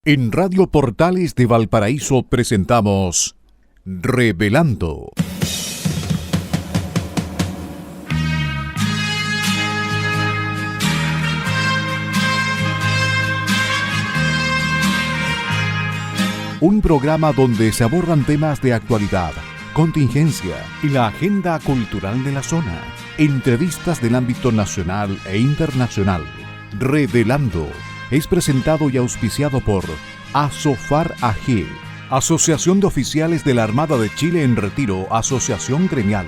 En Radio Portales de Valparaíso presentamos Revelando. Un programa donde se abordan temas de actualidad, contingencia y la agenda cultural de la zona. Entrevistas del ámbito nacional e internacional. Revelando es presentado y auspiciado por Asofar AG, Asociación de Oficiales de la Armada de Chile en Retiro, Asociación Gremial.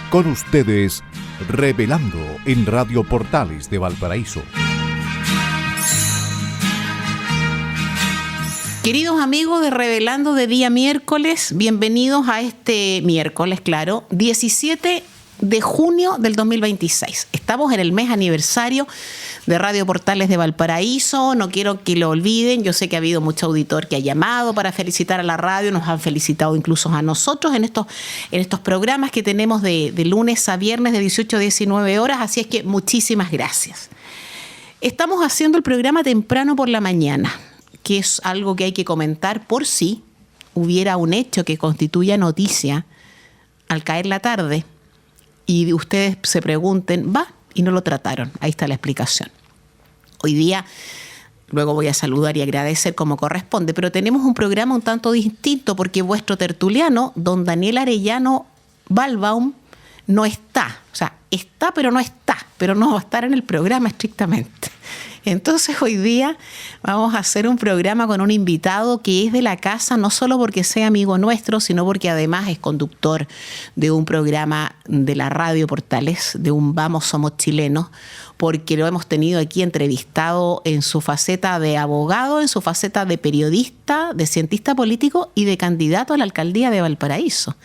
Con ustedes, Revelando en Radio Portales de Valparaíso. Queridos amigos de Revelando de día miércoles, bienvenidos a este miércoles, 17 de junio del 2026. Estamos en el mes aniversario de Radio Portales de Valparaíso. No quiero que lo olviden. Yo sé que ha habido mucho auditor que ha llamado para felicitar a la radio. Nos han felicitado incluso a nosotros en estos programas que tenemos de lunes a viernes de 18 a 19 horas. Así es que muchísimas gracias. Estamos haciendo el programa temprano por la mañana, que es algo que hay que comentar por si hubiera un hecho que constituya noticia al caer la tarde y ustedes se pregunten, y no lo trataron. Ahí está la explicación. Hoy día, luego voy a saludar y agradecer como corresponde, pero tenemos un programa un tanto distinto porque vuestro tertuliano, don Daniel Arellano Balbaum, no está. O sea, está, pero no va a estar en el programa estrictamente. Entonces hoy día vamos a hacer un programa con un invitado que es de la casa, no solo porque sea amigo nuestro, sino porque además es conductor de un programa de la Radio Portales, de un Vamos Somos Chilenos, porque lo hemos tenido aquí entrevistado en su faceta de abogado, en su faceta de periodista, de cientista político y de candidato a la alcaldía de Valparaíso.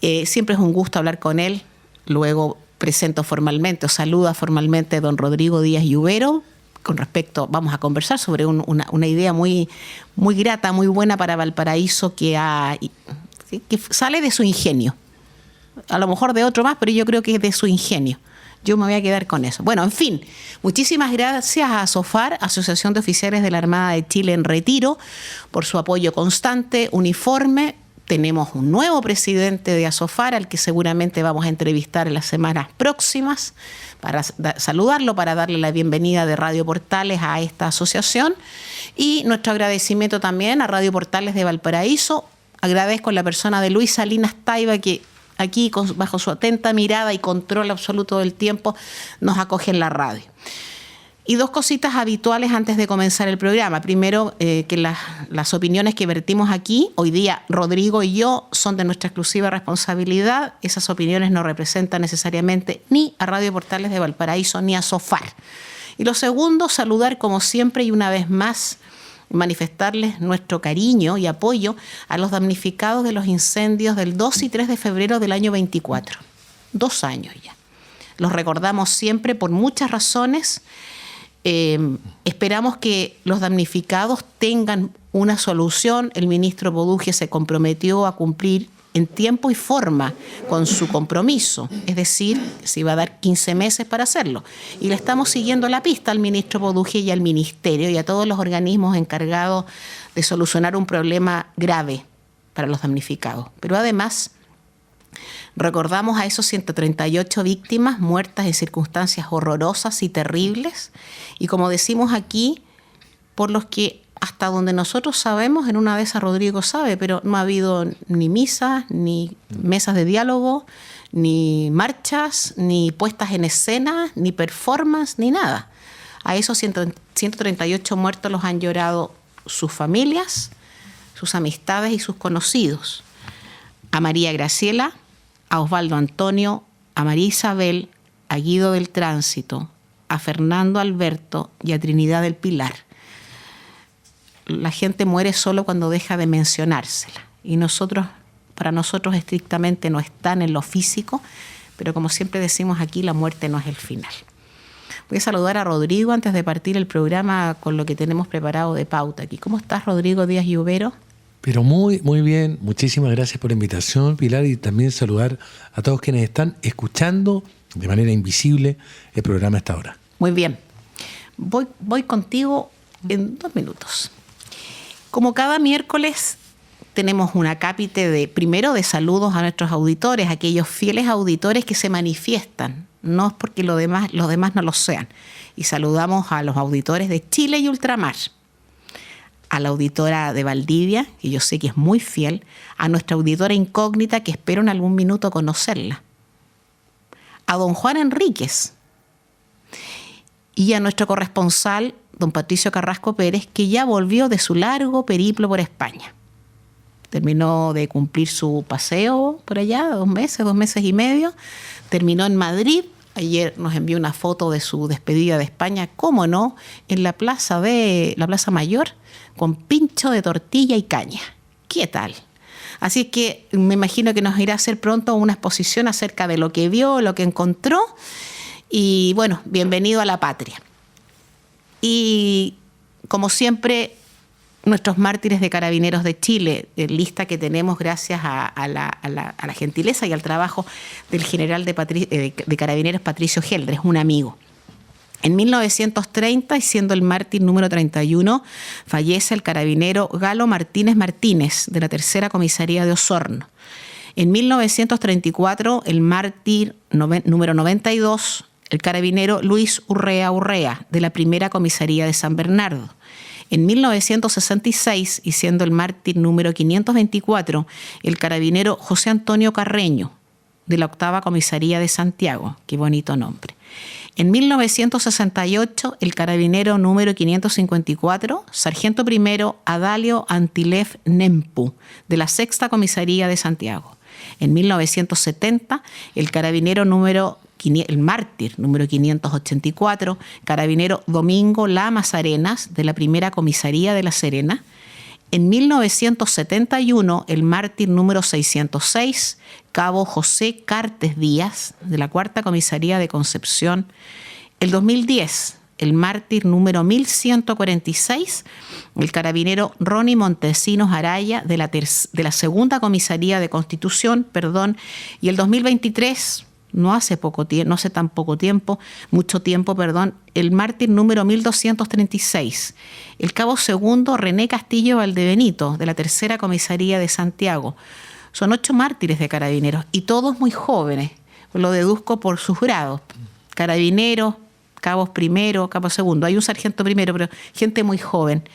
Siempre es un gusto hablar con él. Luego presento formalmente o saluda formalmente a don Rodrigo Díaz Lluvero. Con respecto, vamos a conversar sobre una idea muy grata, muy buena para Valparaíso que sale de su ingenio. A lo mejor de otro más, pero yo creo que es de su ingenio. Yo me voy a quedar con eso. Bueno, en fin, muchísimas gracias a ASOFAR, Asociación de Oficiales de la Armada de Chile en Retiro, por su apoyo constante, uniforme. Tenemos un nuevo presidente de ASOFAR, al que seguramente vamos a entrevistar en las semanas próximas, para saludarlo, para darle la bienvenida de Radio Portales a esta asociación. Y nuestro agradecimiento también a Radio Portales de Valparaíso. Agradezco a la persona de Luis Salinas Taiba, que aquí, bajo su atenta mirada y control absoluto del tiempo, nos acoge en la radio. Y dos cositas habituales antes de comenzar el programa. Primero, que las opiniones que vertimos aquí, hoy día Rodrigo y yo, son de nuestra exclusiva responsabilidad. Esas opiniones no representan necesariamente ni a Radio Portales de Valparaíso ni a ASOFAR. Y lo segundo, saludar como siempre y una vez más, manifestarles nuestro cariño y apoyo a los damnificados de los incendios del 2 y 3 de febrero del año 24. 2 años ya. Los recordamos siempre por muchas razones. Esperamos que los damnificados tengan una solución. El ministro Boduge se comprometió a cumplir en tiempo y forma con su compromiso, es decir, se iba a dar 15 meses para hacerlo. Y le estamos siguiendo la pista al ministro Boduge y al ministerio y a todos los organismos encargados de solucionar un problema grave para los damnificados. Pero además, recordamos a esos 138 víctimas muertas en circunstancias horrorosas y terribles. Y como decimos aquí, por los que hasta donde nosotros sabemos, en una de esas Rodrigo sabe, pero no ha habido ni misas, ni mesas de diálogo, ni marchas, ni puestas en escena, ni performance, ni nada. A esos 138 muertos los han llorado sus familias, sus amistades y sus conocidos. A María Graciela, a Osvaldo Antonio, a María Isabel, a Guido del Tránsito, a Fernando Alberto y a Trinidad del Pilar. La gente muere solo cuando deja de mencionársela. Y para nosotros estrictamente no están en lo físico, pero como siempre decimos aquí, la muerte no es el final. Voy a saludar a Rodrigo antes de partir el programa con lo que tenemos preparado de pauta aquí. ¿Cómo estás, Rodrigo Díaz Lluvero? Pero muy bien, muchísimas gracias por la invitación, Pilar, y también saludar a todos quienes están escuchando de manera invisible el programa a esta hora. Muy bien. Voy contigo en 2 minutos. Como cada miércoles tenemos un acápite primero de saludos a nuestros auditores, aquellos fieles auditores que se manifiestan, no es porque los demás no lo sean. Y saludamos a los auditores de Chile y Ultramar, a la auditora de Valdivia, que yo sé que es muy fiel, a nuestra auditora incógnita, que espero en algún minuto conocerla, a don Juan Enríquez y a nuestro corresponsal, don Patricio Carrasco Pérez, que ya volvió de su largo periplo por España. Terminó de cumplir su paseo por allá, 2 meses y medio. Terminó en Madrid. Ayer nos envió una foto de su despedida de España, cómo no, en la Plaza Mayor, con pincho de tortilla y caña. ¿Qué tal? Así que me imagino que nos irá a hacer pronto una exposición acerca de lo que vio, lo que encontró. Y bueno, bienvenido a la patria. Y como siempre, nuestros mártires de Carabineros de Chile, lista que tenemos gracias a la gentileza y al trabajo del general de Carabineros Patricio Geldres, un amigo. En 1930, y siendo el mártir número 31, fallece el carabinero Galo Martínez Martínez, de la Tercera Comisaría de Osorno. En 1934, el mártir número 92, el carabinero Luis Urrea Urrea, de la Primera Comisaría de San Bernardo. En 1966, y siendo el mártir número 524, el carabinero José Antonio Carreño, de la Octava Comisaría de Santiago. Qué bonito nombre. En 1968, el carabinero número 554, sargento primero Adalio Antilef Nempu, de la Sexta Comisaría de Santiago. En 1970, el mártir número 584, carabinero Domingo Lamas Arenas, de la Primera Comisaría de La Serena. En 1971, el mártir número 606, cabo José Cartes Díaz, de la Cuarta Comisaría de Concepción. El 2010, el mártir número 1146, el carabinero Ronnie Montesinos Araya, de la Segunda Comisaría de Constitución, y el 2023, no hace mucho tiempo, el mártir número 1236, el cabo segundo René Castillo Valdebenito, de la Tercera Comisaría de Santiago. Son 8 mártires de Carabineros y todos muy jóvenes, lo deduzco por sus grados. Carabineros, cabos primero, cabo segundo. Hay un sargento primero, pero gente muy joven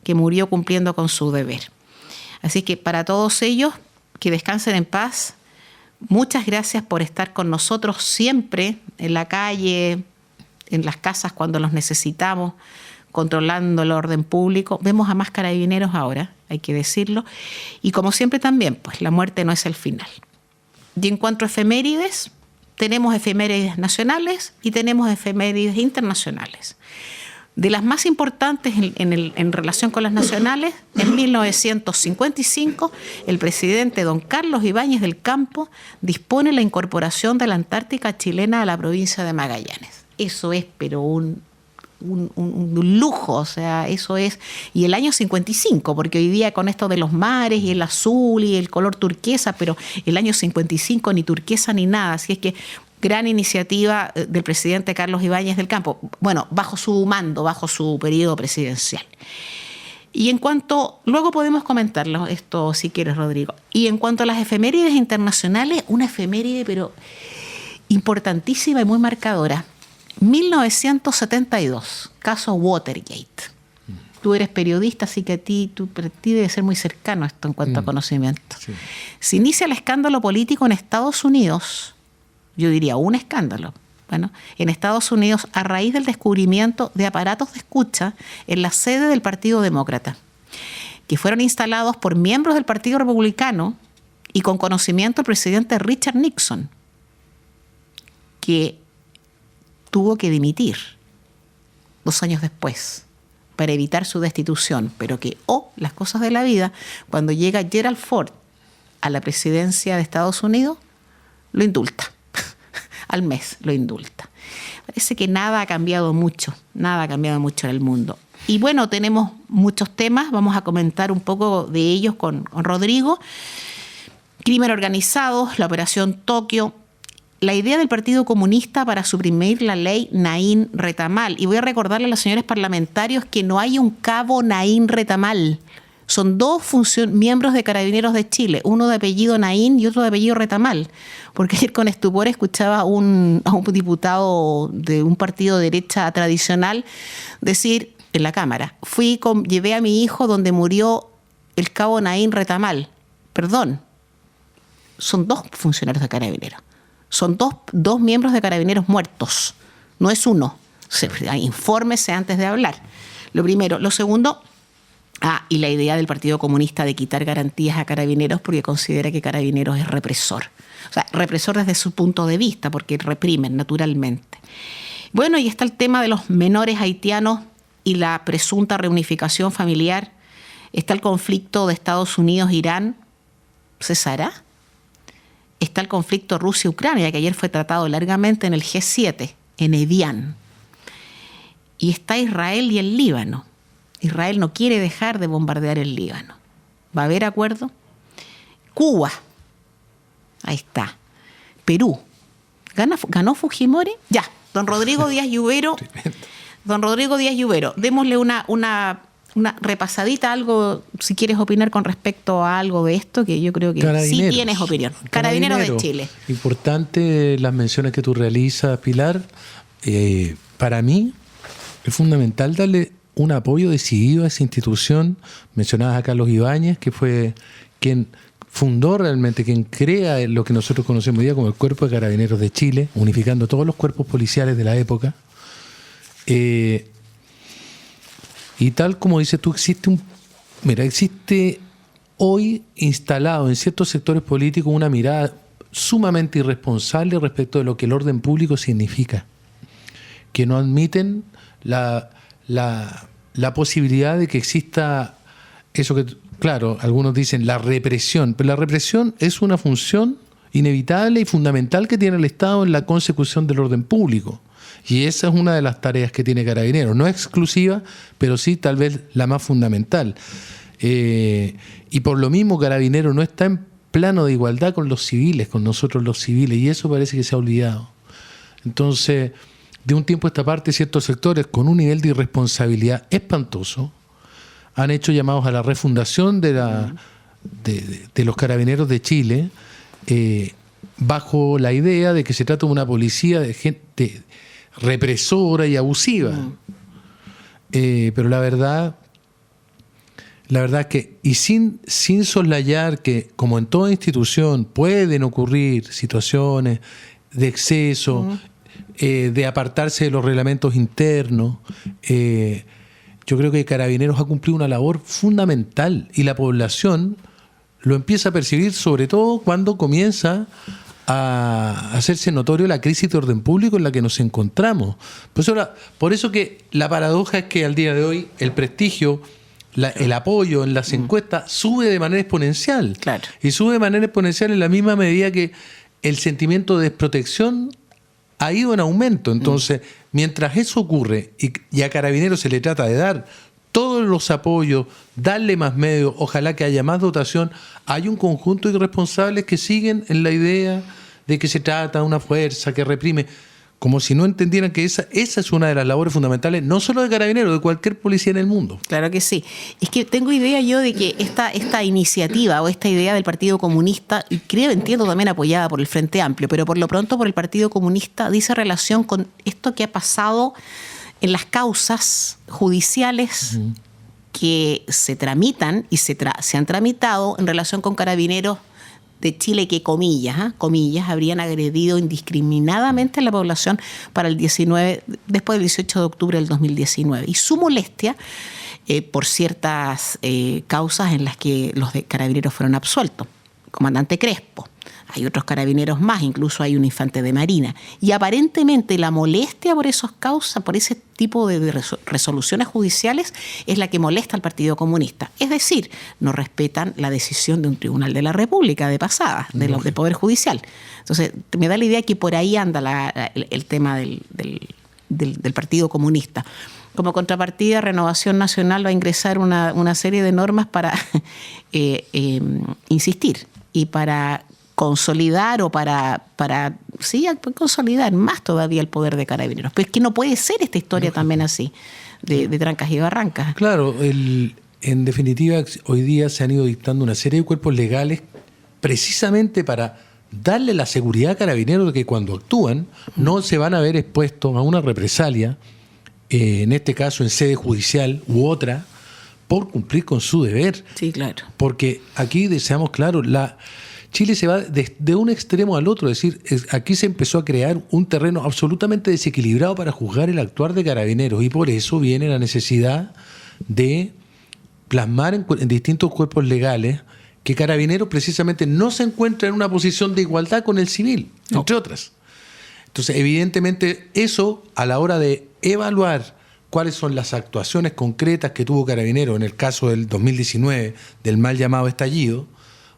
que murió cumpliendo con su deber. Así que para todos ellos, que descansen en paz. Muchas gracias por estar con nosotros siempre en la calle, en las casas cuando los necesitamos, controlando el orden público. Vemos a más carabineros ahora, hay que decirlo. Y como siempre también, pues la muerte no es el final. Y en cuanto a efemérides, tenemos efemérides nacionales y tenemos efemérides internacionales. De las más importantes en relación con las nacionales, en 1955, el presidente don Carlos Ibáñez del Campo dispone la incorporación de la Antártica chilena a la provincia de Magallanes. Eso es, pero un lujo, o sea, eso es. Y el año 55, porque hoy día con esto de los mares y el azul y el color turquesa, pero el año 55 ni turquesa ni nada, así es que gran iniciativa del presidente Carlos Ibáñez del Campo, bueno, bajo su mando, bajo su periodo presidencial. Y en cuanto, luego podemos comentarlo esto si quieres, Rodrigo. Y en cuanto a las efemérides internacionales, una efeméride pero importantísima y muy marcadora. 1972, caso Watergate. Tú eres periodista, así que para ti debe ser muy cercano esto en cuanto a conocimiento. Sí. Se inicia el escándalo político en Estados Unidos. Yo diría un escándalo. Bueno, en Estados Unidos, a raíz del descubrimiento de aparatos de escucha en la sede del Partido Demócrata, que fueron instalados por miembros del Partido Republicano y con conocimiento del presidente Richard Nixon, que tuvo que dimitir 2 años después para evitar su destitución, pero que, las cosas de la vida, cuando llega Gerald Ford a la presidencia de Estados Unidos, lo indulta. Al mes lo indulta. Parece que nada ha cambiado mucho en el mundo. Y bueno, tenemos muchos temas, vamos a comentar un poco de ellos con Rodrigo. Crimen organizado, la Operación Tokio, la idea del Partido Comunista para suprimir la ley Naín Retamal. Y voy a recordarle a los señores parlamentarios que no hay un cabo Naín Retamal. Son dos miembros de Carabineros de Chile, uno de apellido Naín y otro de apellido Retamal. Porque ayer con estupor escuchaba a un diputado de un partido de derecha tradicional decir en la Cámara, llevé a mi hijo donde murió el cabo Naín Retamal. Perdón, son dos funcionarios de Carabineros. Son dos miembros de Carabineros muertos, no es uno. Infórmese antes de hablar. Lo primero. Lo segundo, y la idea del Partido Comunista de quitar garantías a Carabineros porque considera que Carabineros es represor. O sea, represor desde su punto de vista, porque reprimen naturalmente. Bueno, y está el tema de los menores haitianos y la presunta reunificación familiar. Está el conflicto de Estados Unidos-Irán. ¿Cesará? Está el conflicto Rusia-Ucrania, que ayer fue tratado largamente en el G7, en Evian. Y está Israel y el Líbano. Israel no quiere dejar de bombardear el Líbano. ¿Va a haber acuerdo? Cuba. Ahí está. Perú. ¿Ganó Fujimori? Ya. Don Rodrigo Díaz Lluvero. Don Rodrigo Díaz Lluvero, démosle una repasadita, algo, si quieres opinar con respecto a algo de esto, que yo creo que sí tienes opinión. Carabineros de Chile. Importante las menciones que tú realizas, Pilar. Para mí es fundamental darle un apoyo decidido a esa institución. Mencionabas a Carlos Ibáñez, que fue quien fundó realmente, quien crea lo que nosotros conocemos hoy día como el Cuerpo de Carabineros de Chile, unificando todos los cuerpos policiales de la época. Y tal como dices tú, existe hoy instalado en ciertos sectores políticos una mirada sumamente irresponsable respecto de lo que el orden público significa, que no admiten la posibilidad de que exista eso que, claro, algunos dicen la represión, pero la represión es una función inevitable y fundamental que tiene el Estado en la consecución del orden público. Y esa es una de las tareas que tiene Carabineros. No es exclusiva, pero sí tal vez la más fundamental. Y por lo mismo Carabineros no está en plano de igualdad con los civiles, con nosotros los civiles, y eso parece que se ha olvidado. Entonces, de un tiempo a esta parte, ciertos sectores con un nivel de irresponsabilidad espantoso han hecho llamados a la refundación de los Carabineros de Chile, bajo la idea de que se trata de una policía de gente represora y abusiva. Pero la verdad es que, y sin soslayar que, como en toda institución, pueden ocurrir situaciones de exceso, de apartarse de los reglamentos internos, yo creo que Carabineros ha cumplido una labor fundamental y la población lo empieza a percibir, sobre todo cuando comienza a hacerse notorio la crisis de orden público en la que nos encontramos. Por eso que la paradoja es que al día de hoy el prestigio, el apoyo en las encuestas sube de manera exponencial. Claro. Y sube de manera exponencial en la misma medida que el sentimiento de desprotección ha ido en aumento. Entonces, mientras eso ocurre y a Carabineros se le trata de dar todos los apoyos, darle más medios, ojalá que haya más dotación, hay un conjunto de irresponsables que siguen en la idea de que se trata de una fuerza que reprime, como si no entendieran que esa es una de las labores fundamentales, no solo de Carabineros, de cualquier policía en el mundo. Claro que sí. Es que tengo idea yo de que esta iniciativa o esta idea del Partido Comunista, y entiendo también apoyada por el Frente Amplio, pero por lo pronto por el Partido Comunista, dice relación con esto que ha pasado en las causas judiciales que se tramitan y se han tramitado en relación con Carabineros de Chile que, comillas, habrían agredido indiscriminadamente a la población después del 18 de octubre del 2019. Y su molestia por ciertas causas en las que los de Carabineros fueron absueltos. Comandante Crespo. Hay otros carabineros más, incluso hay un infante de marina. Y aparentemente la molestia por esas causas, por ese tipo de resoluciones judiciales, es la que molesta al Partido Comunista. Es decir, no respetan la decisión de un tribunal de la República de pasada, del Poder Judicial. Entonces, me da la idea que por ahí anda el tema del Partido Comunista. Como contrapartida, Renovación Nacional va a ingresar una serie de normas para insistir y para consolidar o para consolidar más todavía el poder de Carabineros. Pero es que no puede ser esta historia también así, de trancas y barrancas. Claro, en definitiva, hoy día se han ido dictando una serie de cuerpos legales precisamente para darle la seguridad a Carabineros de que cuando actúan no se van a ver expuestos a una represalia, en este caso en sede judicial u otra, por cumplir con su deber. Sí, claro. Porque aquí, seamos claros, Chile se va de un extremo al otro, es decir, aquí se empezó a crear un terreno absolutamente desequilibrado para juzgar el actuar de Carabineros, y por eso viene la necesidad de plasmar en distintos cuerpos legales que Carabineros precisamente no se encuentra en una posición de igualdad con el civil, entre otras. Entonces, evidentemente, eso a la hora de evaluar cuáles son las actuaciones concretas que tuvo Carabineros en el caso del 2019, del mal llamado estallido,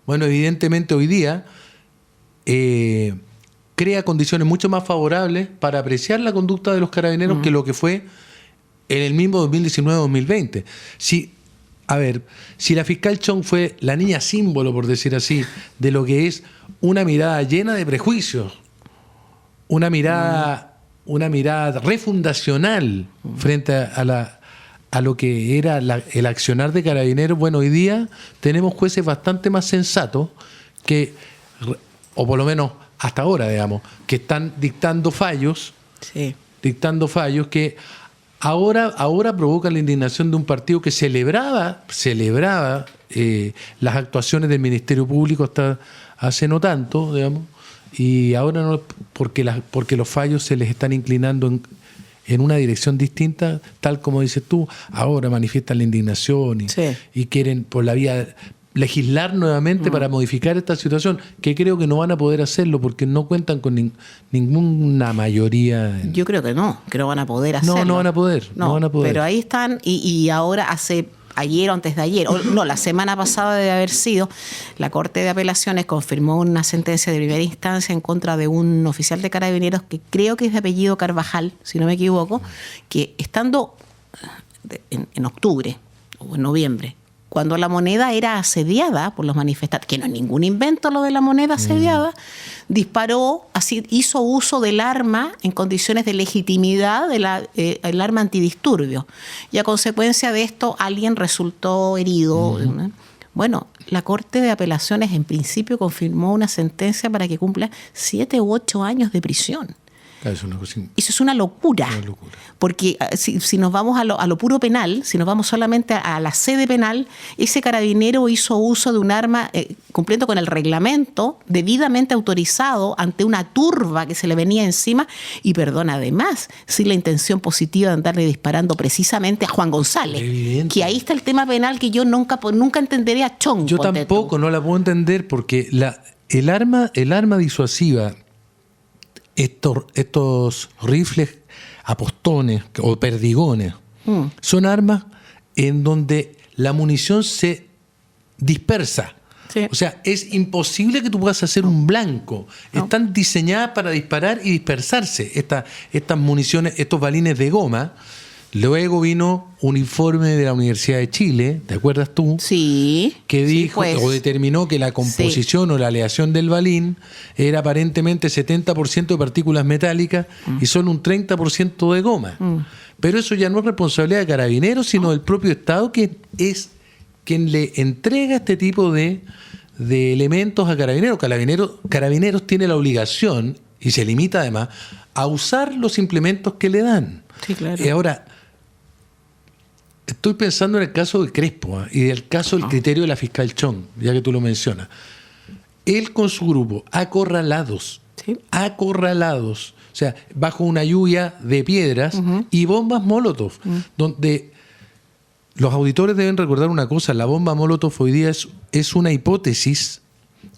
bueno, evidentemente hoy día crea condiciones mucho más favorables para apreciar la conducta de los Carabineros que lo que fue en el mismo 2019-2020. Si la fiscal Chong fue la niña símbolo, por decir así, de lo que es una mirada llena de prejuicios, una mirada refundacional frente a lo que era el accionar de Carabineros, bueno, hoy día tenemos jueces bastante más sensatos que, o por lo menos hasta ahora, digamos, que están dictando fallos que ahora provocan la indignación de un partido que celebraba las actuaciones del Ministerio Público hasta hace no tanto, digamos, y ahora no, porque los fallos se les están inclinando en una dirección distinta, tal como dices tú, ahora manifiestan la indignación y quieren por la vía legislar nuevamente para modificar esta situación, que creo que no van a poder hacerlo porque no cuentan con ninguna mayoría. Yo creo que no van a poder hacerlo. No van a poder. Pero ahí están, y ahora ayer o antes de ayer, la semana pasada debe haber sido, la Corte de Apelaciones confirmó una sentencia de primera instancia en contra de un oficial de Carabineros que creo que es de apellido Carvajal, si no me equivoco, que estando en octubre o en noviembre, cuando la moneda era asediada por los manifestantes, que no es ningún invento lo de la moneda asediada, disparó, hizo uso del arma en condiciones de legitimidad, el arma antidisturbio. Y a consecuencia de esto, alguien resultó herido. Bueno, la Corte de Apelaciones en principio confirmó una sentencia para que cumpla 7 u 8 años de prisión. Eso es una locura. Porque si nos vamos a lo puro penal, si nos vamos solamente a la sede penal, ese carabinero hizo uso de un arma cumpliendo con el reglamento, debidamente autorizado ante una turba que se le venía encima, y además, sin la intención positiva de andarle disparando precisamente a Juan González. Evidente. Que ahí está el tema penal que yo nunca entenderé a Chong. Yo tampoco, no la puedo entender porque el arma disuasiva, estos rifles apostones o perdigones, son armas en donde la munición se dispersa. Sí. O sea, es imposible que tú puedas hacer un blanco. Están diseñadas para disparar y dispersarse. Estas municiones, estos balines de goma. Luego vino un informe de la Universidad de Chile, ¿te acuerdas tú? Sí. Que dijo o determinó que la composición o la aleación del balín era aparentemente 70% de partículas metálicas y solo un 30% de goma. Pero eso ya no es responsabilidad de Carabineros, sino del propio Estado, que es quien le entrega este tipo de elementos a Carabineros. Carabineros tiene la obligación, y se limita además, a usar los implementos que le dan. Sí, claro. Y ahora, estoy pensando en el caso de Crespo y del caso del criterio de la fiscal Chong, ya que tú lo mencionas. Él con su grupo, acorralados, o sea, bajo una lluvia de piedras y bombas Molotov, donde los auditores deben recordar una cosa: la bomba Molotov hoy día es una hipótesis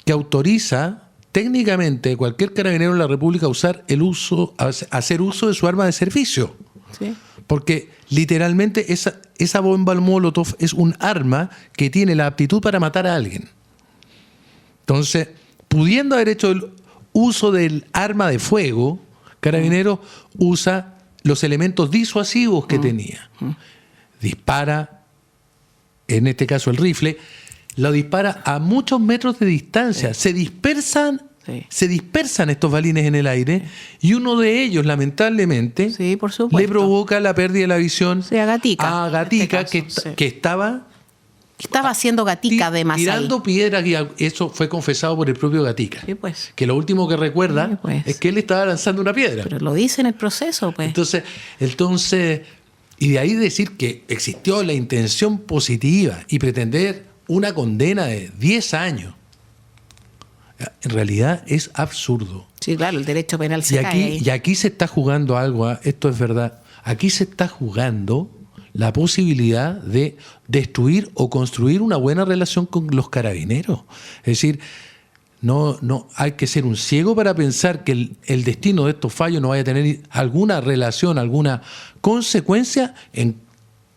que autoriza técnicamente a cualquier carabinero en la República a hacer uso de su arma de servicio. Sí. Porque literalmente esa bomba Molotov es un arma que tiene la aptitud para matar a alguien. Entonces, pudiendo haber hecho el uso del arma de fuego, Carabineros usa los elementos disuasivos que tenía. Dispara, en este caso el rifle, lo dispara a muchos metros de distancia. Se dispersan estos balines en el aire y uno de ellos, lamentablemente, por supuesto, le provoca la pérdida de la visión a Gatica, que estaba Estaba haciendo Gatica además. Tirando piedras, y eso fue confesado por el propio Gatica. Sí, pues. Que lo último que recuerda Sí, pues. es que él estaba lanzando una piedra. Pero lo dice en el proceso, pues. Entonces, y de ahí decir que existió la intención positiva y pretender una condena de 10 años, en realidad es absurdo. Sí, claro, el derecho penal se cae ahí. Y aquí se está jugando algo, esto es verdad, aquí se está jugando la posibilidad de destruir o construir una buena relación con los carabineros. Es decir, no hay que ser un ciego para pensar que el destino de estos fallos no vaya a tener alguna relación, alguna consecuencia en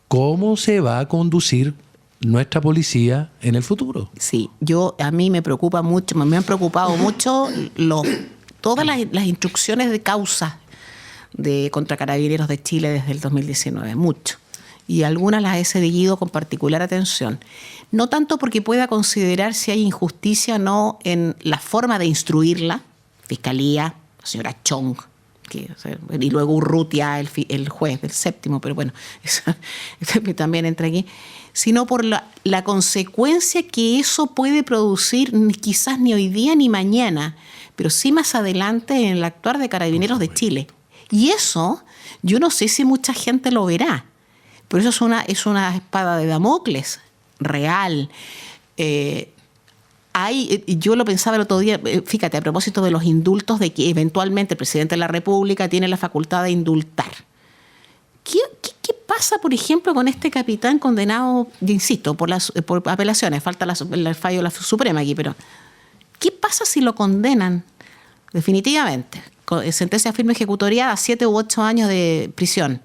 cómo se va a conducir nuestra policía en el futuro. Sí, a mí me preocupa mucho, me han preocupado mucho todas las instrucciones de causa contra Carabineros de Chile desde el 2019, mucho. Y algunas las he seguido con particular atención. No tanto porque pueda considerar si hay injusticia o no en la forma de instruirla, Fiscalía, la señora Chong, y luego Urrutia, el juez del séptimo, pero bueno, eso también entra aquí, sino por la consecuencia que eso puede producir, quizás ni hoy día ni mañana, pero sí más adelante en el actuar de Carabineros de Chile. Y eso, yo no sé si mucha gente lo verá. Pero eso es una espada de Damocles real. Yo lo pensaba el otro día, fíjate, a propósito de los indultos, de que eventualmente el presidente de la República tiene la facultad de indultar. ¿Qué pasa, por ejemplo, con este capitán condenado, insisto, por apelaciones? Falta el fallo de la Suprema aquí, pero ¿qué pasa si lo condenan definitivamente? Con sentencia firme ejecutoriada, 7 u 8 años de prisión,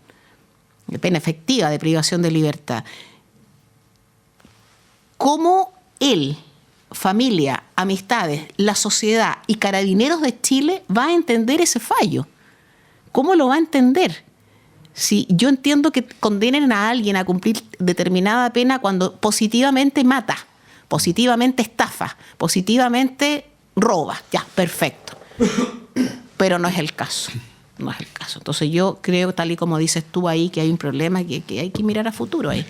de pena efectiva de privación de libertad. ¿Cómo él, familia, amistades, la sociedad y Carabineros de Chile va a entender ese fallo? ¿Cómo lo va a entender? Si yo entiendo que condenen a alguien a cumplir determinada pena cuando positivamente mata, positivamente estafa, positivamente roba, ya, perfecto. Pero no es el caso. No es el caso. Entonces yo creo, tal y como dices tú ahí, que hay un problema que hay que mirar a futuro ahí.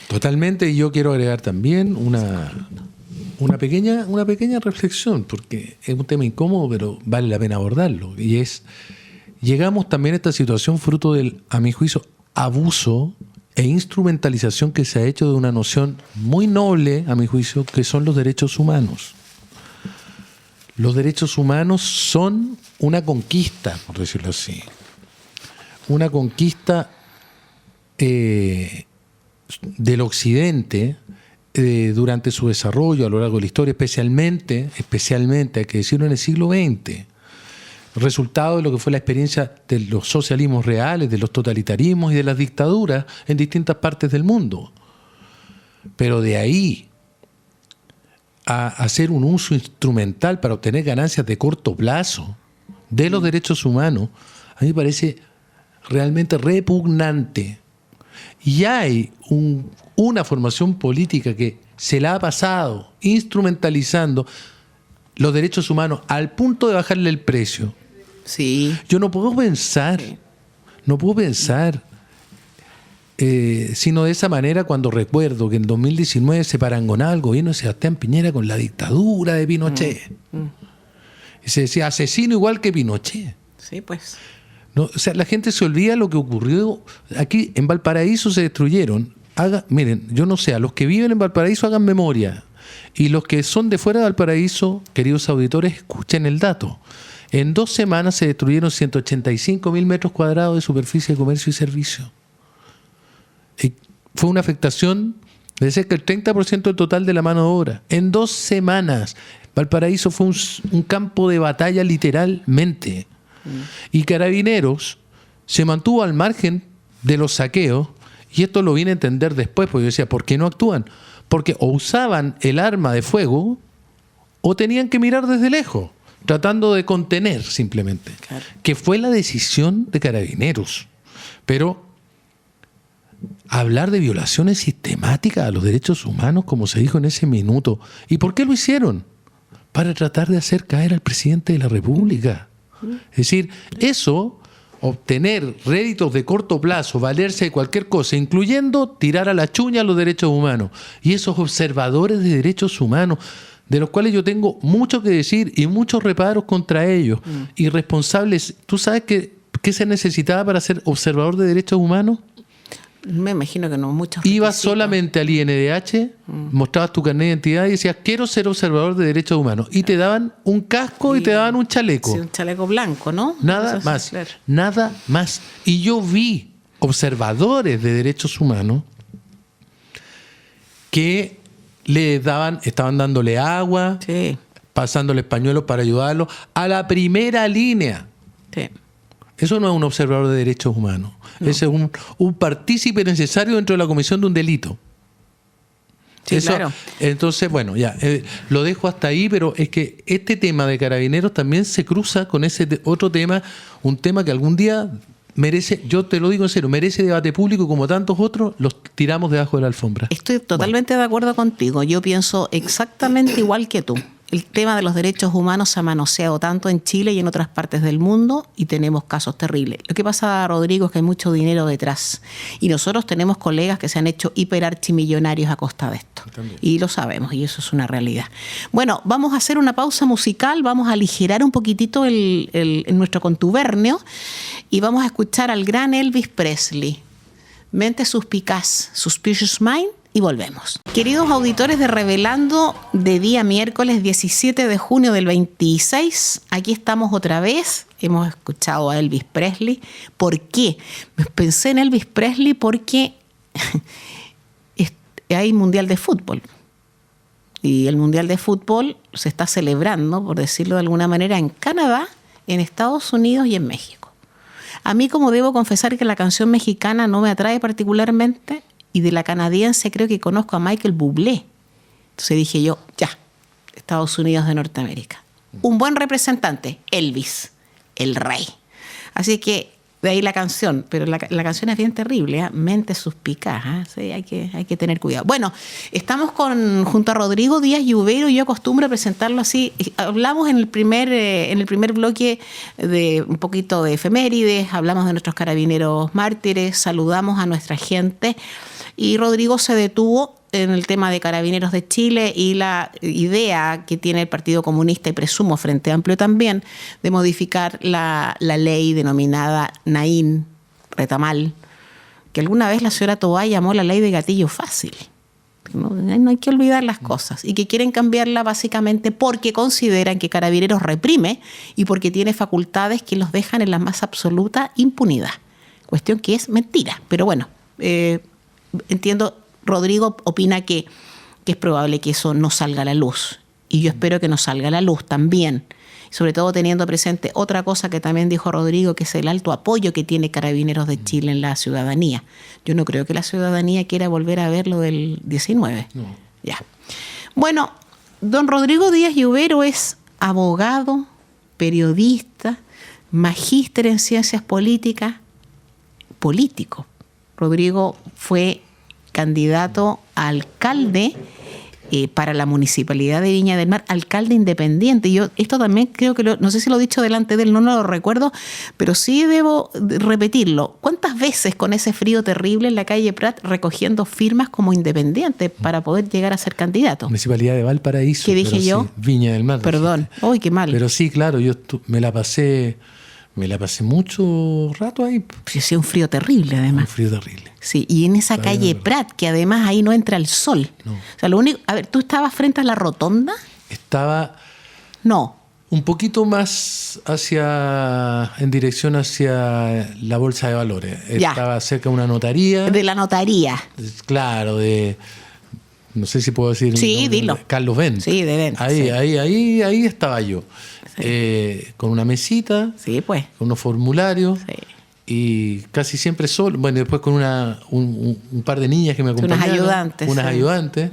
Totalmente, y yo quiero agregar también una pequeña reflexión, porque es un tema incómodo, pero vale la pena abordarlo. Y es, llegamos también a esta situación fruto del, a mi juicio, abuso e instrumentalización que se ha hecho de una noción muy noble, a mi juicio, que son los derechos humanos. Los derechos humanos son una conquista, por decirlo así. Una conquista del Occidente durante su desarrollo a lo largo de la historia, especialmente, hay que decirlo, en el siglo XX. Resultado de lo que fue la experiencia de los socialismos reales, de los totalitarismos y de las dictaduras en distintas partes del mundo. Pero de ahí a hacer un uso instrumental para obtener ganancias de corto plazo de los derechos humanos, a mí me parece realmente repugnante. Y hay una formación política que se la ha pasado instrumentalizando los derechos humanos al punto de bajarle el precio. Sí. Yo no puedo pensar, sino de esa manera cuando recuerdo que en 2019 se parangonaba el gobierno de Sebastián Piñera con la dictadura de Pinochet. Y se decía asesino igual que Pinochet. Sí, pues. No, o sea, la gente se olvida lo que ocurrió. Aquí en Valparaíso se destruyeron. Miren, yo no sé, a los que viven en Valparaíso hagan memoria. Y los que son de fuera de Valparaíso, queridos auditores, escuchen el dato. En 2 semanas se destruyeron 185.000 metros cuadrados de superficie de comercio y servicio. Fue una afectación de cerca del 30% del total de la mano de obra. En 2 semanas. Valparaíso fue un campo de batalla literalmente. Y Carabineros se mantuvo al margen de los saqueos, y esto lo vine a entender después, porque yo decía, ¿por qué no actúan? Porque o usaban el arma de fuego o tenían que mirar desde lejos, tratando de contener simplemente. Claro. Que fue la decisión de Carabineros. Pero hablar de violaciones sistemáticas a los derechos humanos, como se dijo en ese minuto, ¿y por qué lo hicieron? Para tratar de hacer caer al presidente de la República. Es decir, eso obtener réditos de corto plazo, valerse de cualquier cosa, incluyendo tirar a la chuña los derechos humanos. Y esos observadores de derechos humanos, de los cuales yo tengo mucho que decir y muchos reparos contra ellos, irresponsables. ¿Tú sabes qué se necesitaba para ser observador de derechos humanos? Me imagino que no muchos. Ibas solamente al INDH, mostrabas tu carnet de identidad y decías, quiero ser observador de derechos humanos. Y te daban un casco y te daban un chaleco. Sí, un chaleco blanco, ¿no? Nada Entonces, más, claro. nada más. Y yo vi observadores de derechos humanos que estaban dándole agua, Sí, pasándole pañuelos para ayudarlo a la primera línea. sí. Eso no es un observador de derechos humanos. No. Ese es un partícipe necesario dentro de la comisión de un delito. Sí, claro. Entonces, bueno, ya, lo dejo hasta ahí, pero es que este tema de Carabineros también se cruza con ese otro tema, un tema que algún día merece, yo te lo digo en serio, merece debate público, como tantos otros, los tiramos debajo de la alfombra. Estoy totalmente de acuerdo contigo. Yo pienso exactamente igual que tú. El tema de los derechos humanos se ha manoseado tanto en Chile y en otras partes del mundo y tenemos casos terribles. Lo que pasa, Rodrigo, es que hay mucho dinero detrás y nosotros tenemos colegas que se han hecho hiperarchimillonarios a costa de esto. También. Y lo sabemos y eso es una realidad. Bueno, vamos a hacer una pausa musical, vamos a aligerar un poquitito nuestro contubernio y vamos a escuchar al gran Elvis Presley. Mente suspicaz, Suspicious Mind. Y volvemos. Queridos auditores de Revelando, de día miércoles 17 de junio del 26, aquí estamos otra vez. Hemos escuchado a Elvis Presley. ¿Por qué? Pensé en Elvis Presley porque hay Mundial de Fútbol. Y el Mundial de Fútbol se está celebrando, por decirlo de alguna manera, en Canadá, en Estados Unidos y en México. A mí, como debo confesar que la canción mexicana no me atrae particularmente, y de la canadiense creo que conozco a Michael Bublé. Entonces dije yo, ya, Estados Unidos de Norteamérica. Un buen representante, Elvis, el rey. Así que de ahí la canción, pero la canción es bien terrible, ¿eh? Mente suspicaz, ¿eh? Sí, hay que tener cuidado. Bueno, estamos junto a Rodrigo Díaz Lluvero, y yo acostumbro a presentarlo así. Hablamos en el primer bloque de un poquito de efemérides, hablamos de nuestros carabineros mártires, saludamos a nuestra gente. Y Rodrigo se detuvo en el tema de Carabineros de Chile y la idea que tiene el Partido Comunista, y presumo Frente Amplio también, de modificar la ley denominada Naín Retamal, que alguna vez la señora Tobá llamó la ley de gatillo fácil. No hay que olvidar las cosas. Y que quieren cambiarla básicamente porque consideran que Carabineros reprime y porque tiene facultades que los dejan en la más absoluta impunidad. Cuestión que es mentira. Pero bueno, entiendo, Rodrigo opina que es probable que eso no salga a la luz. Y yo espero que no salga a la luz también. Sobre todo teniendo presente otra cosa que también dijo Rodrigo, que es el alto apoyo que tiene Carabineros de Chile en la ciudadanía. Yo no creo que la ciudadanía quiera volver a ver lo del 19. No. Ya. Bueno, don Rodrigo Díaz Lluvero es abogado, periodista, magíster en ciencias políticas, político. Rodrigo fue candidato a alcalde para la municipalidad de Viña del Mar, alcalde independiente. Yo esto también creo que no sé si lo he dicho delante de él, no lo recuerdo, pero sí debo repetirlo. ¿Cuántas veces con ese frío terrible en la calle Prat recogiendo firmas como independiente para poder llegar a ser candidato? Municipalidad de Valparaíso. ¿Qué dije yo? Sí, Viña del Mar. Perdón. ¡Uy, qué mal! Pero sí, claro, yo me la pasé mucho rato ahí. Sí, sí, un frío terrible, además. Un frío terrible. Sí, y en esa calle Prat, que además ahí no entra el sol. No. O sea, lo único... A ver, ¿tú estabas frente a la rotonda? Estaba... No. Un poquito más en dirección hacia la Bolsa de Valores. Ya. Estaba cerca de una notaría. De la notaría. Claro, no sé si puedo decir. Sí, dilo. Carlos Benz. Sí, de Benz. Ahí estaba yo. Sí. Con una mesita. Sí, pues. Con unos formularios. Sí. Y casi siempre solo. Bueno, después con un par de niñas que me acompañaron. Unas ayudantes.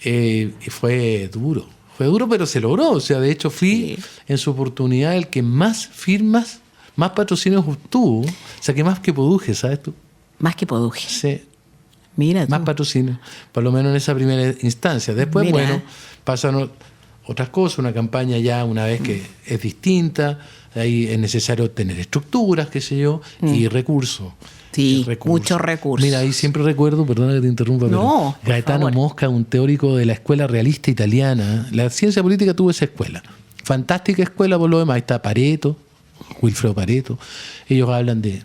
Y fue duro. Fue duro, pero se logró. O sea, de hecho fui en su oportunidad el que más firmas, más patrocinios obtuvo. O sea, que más que Poduje, ¿sabes tú? Más que Poduje. Sí. Mira tú. Más patrocinios. Por lo menos en esa primera instancia. Después, bueno, pasan otras cosas. Una campaña ya una vez que es distinta. ahí es necesario tener estructuras, qué sé yo, y recursos. Sí, muchos recursos. Mira, ahí siempre recuerdo, perdona que te interrumpa, No, pero Gaetano Mosca, un teórico de la escuela realista italiana. La ciencia política tuvo esa escuela. Fantástica escuela por lo demás. Ahí está Pareto, Wilfredo Pareto. Ellos hablan de...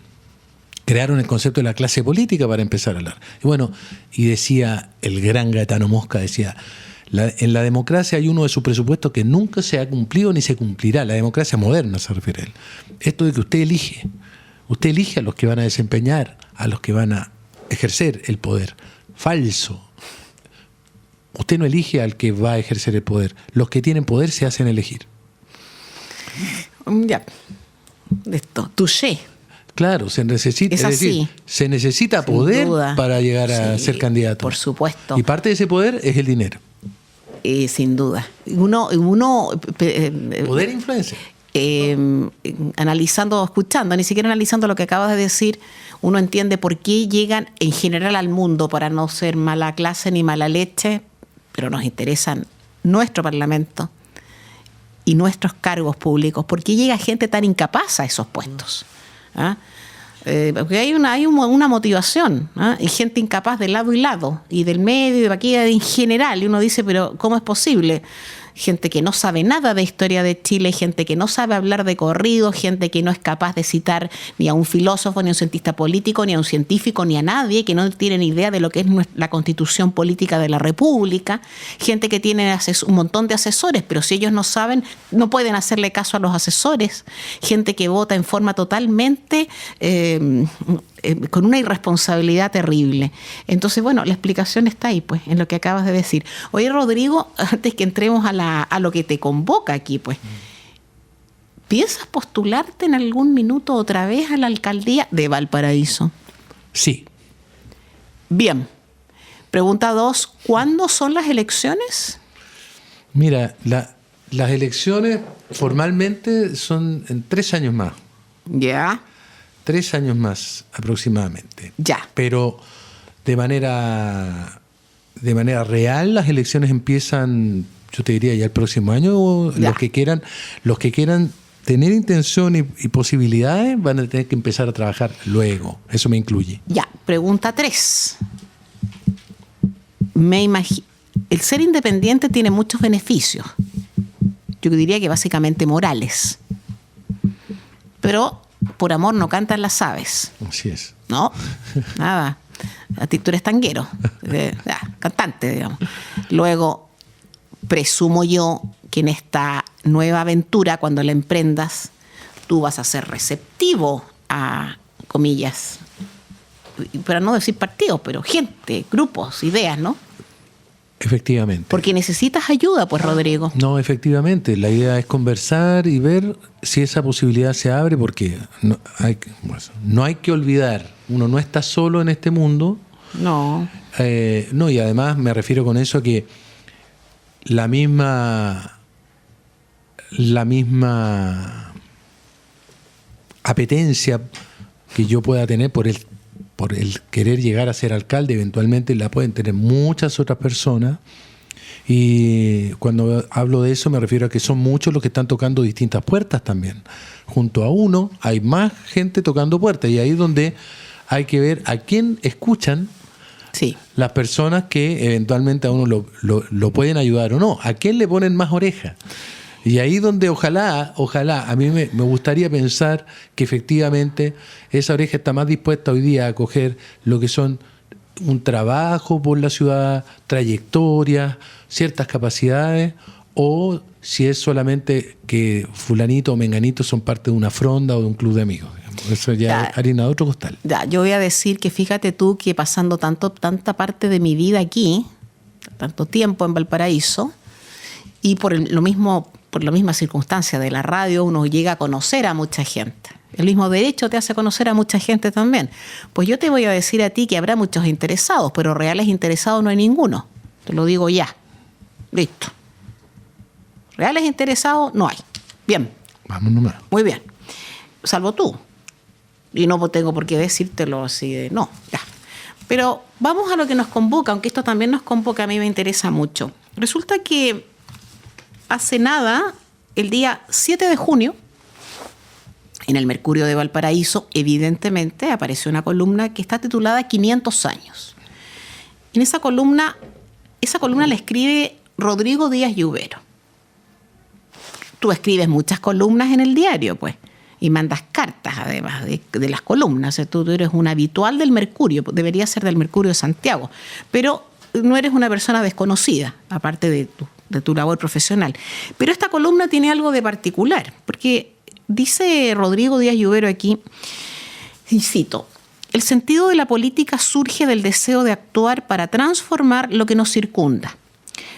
Crearon el concepto de la clase política para empezar a hablar. Y bueno, y decía el gran Gaetano Mosca, decía... En la democracia hay uno de sus presupuestos que nunca se ha cumplido ni se cumplirá. La democracia moderna se refiere a él. Esto de que usted elige. Usted elige a los que van a desempeñar, a los que van a ejercer el poder. Falso. Usted no elige al que va a ejercer el poder. Los que tienen poder se hacen elegir. Ya. Esto, touché. Claro, se necesita, es decir, se necesita poder para llegar a ser candidato. Por supuesto. Y parte de ese poder es el dinero. Sin duda. Uno poder e influencia. Analizando, escuchando, ni siquiera analizando lo que acabas de decir, uno entiende por qué llegan en general al mundo, para no ser mala clase ni mala leche, pero nos interesan nuestro Parlamento y nuestros cargos públicos. ¿Por qué llega gente tan incapaz a esos puestos? ¿Ah? Porque hay una motivación, ¿ah? Y gente incapaz de lado y lado, y del medio, y de aquí en general, y uno dice, pero ¿cómo es posible? Gente que no sabe nada de historia de Chile, gente que no sabe hablar de corrido, gente que no es capaz de citar ni a un filósofo, ni a un cientista político, ni a un científico, ni a nadie, que no tiene ni idea de lo que es la constitución política de la República, gente que tiene un montón de asesores, pero si ellos no saben, no pueden hacerle caso a los asesores, gente que vota en forma totalmente... con una irresponsabilidad terrible. Entonces, bueno, la explicación está ahí, pues, en lo que acabas de decir. Oye, Rodrigo, antes que entremos a lo que te convoca aquí, pues, ¿piensas postularte en algún minuto otra vez a la alcaldía de Valparaíso? Sí. Bien. Pregunta 2, ¿cuándo son las elecciones? Mira, las elecciones formalmente son en 3 años más. Ya. 3 años más aproximadamente. Ya. Pero de manera real las elecciones empiezan, yo te diría, ya el próximo año. Ya. Los que quieran tener intención y posibilidades van a tener que empezar a trabajar luego. Eso me incluye. Ya. Pregunta 3. El ser independiente tiene muchos beneficios. Yo diría que básicamente morales. Pero por amor no cantan las aves. Así es. No, nada. A ti tú eres tanguero, cantante, digamos. Luego, presumo yo que en esta nueva aventura, cuando la emprendas, tú vas a ser receptivo a, comillas, para no decir partidos, pero gente, grupos, ideas, ¿no? Efectivamente. Porque necesitas ayuda, pues, Rodrigo. No, efectivamente. La idea es conversar y ver si esa posibilidad se abre, porque no hay que olvidar, uno no está solo en este mundo. No. No, y además me refiero con eso a que la misma apetencia que yo pueda tener por el querer llegar a ser alcalde, eventualmente la pueden tener muchas otras personas. Y cuando hablo de eso me refiero a que son muchos los que están tocando distintas puertas también. Junto a uno hay más gente tocando puertas, y ahí es donde hay que ver a quién escuchan. Sí. Las personas que eventualmente a uno lo pueden ayudar o no, a quién le ponen más oreja. Y ahí donde ojalá, a mí me gustaría pensar que efectivamente esa oreja está más dispuesta hoy día a acoger lo que son un trabajo por la ciudad, trayectorias, ciertas capacidades, o si es solamente que fulanito o menganito son parte de una fronda o de un club de amigos. Eso ya es harina de otro costal. Ya, yo voy a decir que fíjate tú que pasando tanta parte de mi vida aquí, tanto tiempo en Valparaíso, y por la misma circunstancia de la radio, uno llega a conocer a mucha gente. El mismo derecho te hace conocer a mucha gente también. Pues yo te voy a decir a ti que habrá muchos interesados, pero reales interesados no hay ninguno. Te lo digo ya. Listo. Reales interesados no hay. Bien. Vamos nomás. Muy bien. Salvo tú. Y no tengo por qué decírtelo así de no. Ya. Pero vamos a lo que nos convoca, aunque esto también nos convoca, a mí me interesa mucho. Resulta que hace nada, el día 7 de junio, en el Mercurio de Valparaíso, evidentemente, apareció una columna que está titulada 500 años. En esa columna la escribe Rodrigo Díaz Lluvero. Tú escribes muchas columnas en el diario, pues, y mandas cartas, además de las columnas. Tú eres un habitual del Mercurio, debería ser del Mercurio de Santiago, pero no eres una persona desconocida, aparte de tu labor profesional. Pero esta columna tiene algo de particular, porque dice Rodrigo Díaz Lluvero aquí, y cito: el sentido de la política surge del deseo de actuar para transformar lo que nos circunda.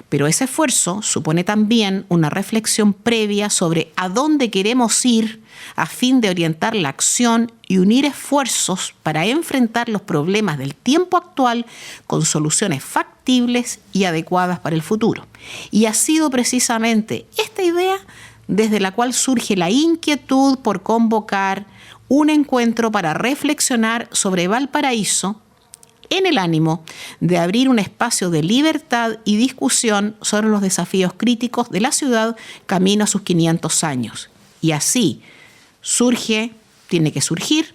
Pero ese esfuerzo supone también una reflexión previa sobre a dónde queremos ir a fin de orientar la acción y unir esfuerzos para enfrentar los problemas del tiempo actual con soluciones factibles y adecuadas para el futuro. Y ha sido precisamente esta idea desde la cual surge la inquietud por convocar un encuentro para reflexionar sobre Valparaíso, en el ánimo de abrir un espacio de libertad y discusión sobre los desafíos críticos de la ciudad camino a sus 500 años. Y así tiene que surgir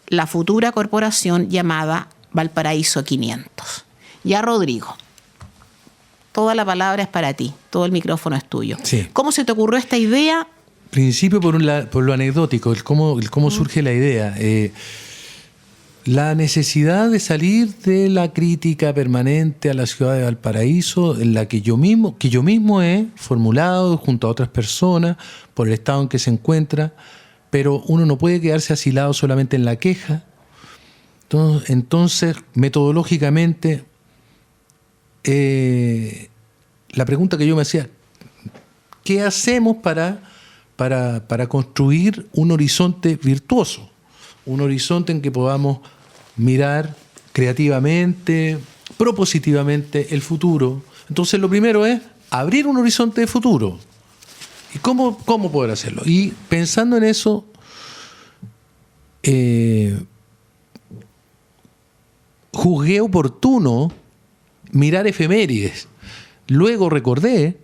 la futura corporación llamada Valparaíso 500. Ya, Rodrigo, toda la palabra es para ti, todo el micrófono es tuyo. Sí. ¿Cómo se te ocurrió esta idea? Principio por lo anecdótico, el cómo surge la idea. La necesidad de salir de la crítica permanente a la ciudad de Valparaíso, en la que yo mismo he formulado junto a otras personas por el estado en que se encuentra, pero uno no puede quedarse asilado solamente en la queja. Entonces, metodológicamente, la pregunta que yo me hacía, ¿qué hacemos para construir un horizonte virtuoso? Un horizonte en que podamos mirar creativamente, propositivamente el futuro. Entonces lo primero es abrir un horizonte de futuro. ¿Y cómo poder hacerlo? Y pensando en eso, juzgué oportuno mirar efemérides. Luego recordé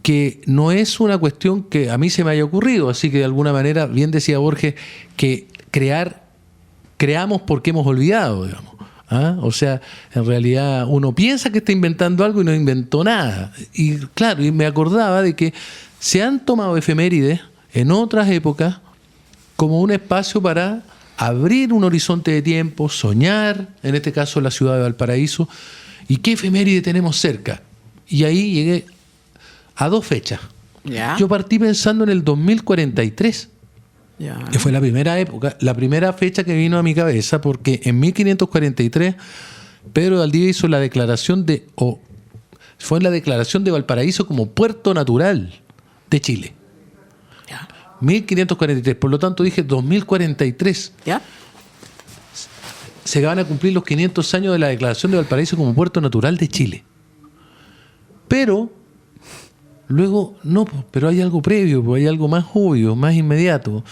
que no es una cuestión que a mí se me haya ocurrido, así que de alguna manera, bien decía Borges, que creamos porque hemos olvidado, digamos. ¿Ah? O sea, en realidad uno piensa que está inventando algo y no inventó nada. Y claro, y me acordaba de que se han tomado efemérides en otras épocas como un espacio para abrir un horizonte de tiempo, soñar, en este caso la ciudad de Valparaíso, y qué efeméride tenemos cerca. Y ahí llegué a 2 fechas. ¿Ya? Yo partí pensando en el 2043. Ya. Que fue la primera época, la primera fecha que vino a mi cabeza, porque en 1543 Pedro de Valdivia hizo la declaración fue la declaración de Valparaíso como puerto natural de Chile. Ya. 1543, por lo tanto dije 2043. ¿Ya? Se van a cumplir los 500 años de la declaración de Valparaíso como puerto natural de Chile. Pero luego, pero hay algo previo, hay algo más obvio, más inmediato.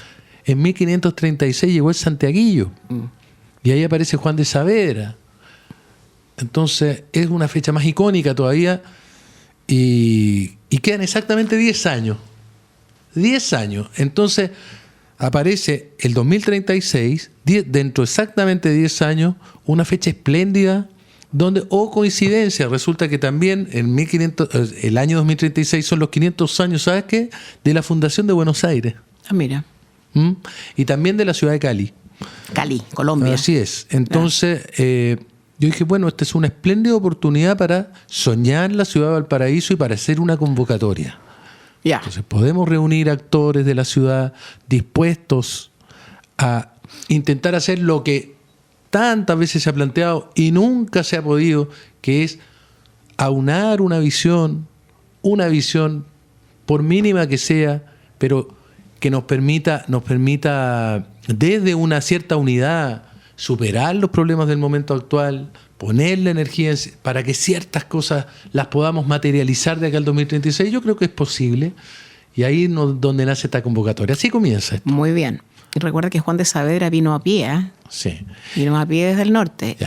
En 1536 llegó el Santiaguillo y ahí aparece Juan de Saavedra. Entonces es una fecha más icónica todavía y quedan exactamente 10 años. 10 años. Entonces aparece el 2036, dentro exactamente de 10 años, una fecha espléndida donde, coincidencia, resulta que también el año 2036 son los 500 años, ¿sabes qué? De la fundación de Buenos Aires. Ah, mira. Y también de la ciudad de Cali. Cali, Colombia. Así es. Entonces, yo dije, bueno, esta es una espléndida oportunidad para soñar la ciudad de Valparaíso y para hacer una convocatoria. Ya. Entonces, podemos reunir actores de la ciudad dispuestos a intentar hacer lo que tantas veces se ha planteado y nunca se ha podido, que es aunar una visión, por mínima que sea, pero que nos permita desde una cierta unidad superar los problemas del momento actual, poner la energía para que ciertas cosas las podamos materializar de acá al 2036. Yo creo que es posible y ahí es donde nace esta convocatoria. Así comienza esto. Muy bien. Y recuerda que Juan de Saavedra vino a pie, ¿eh? Sí. Vino a pie desde el norte,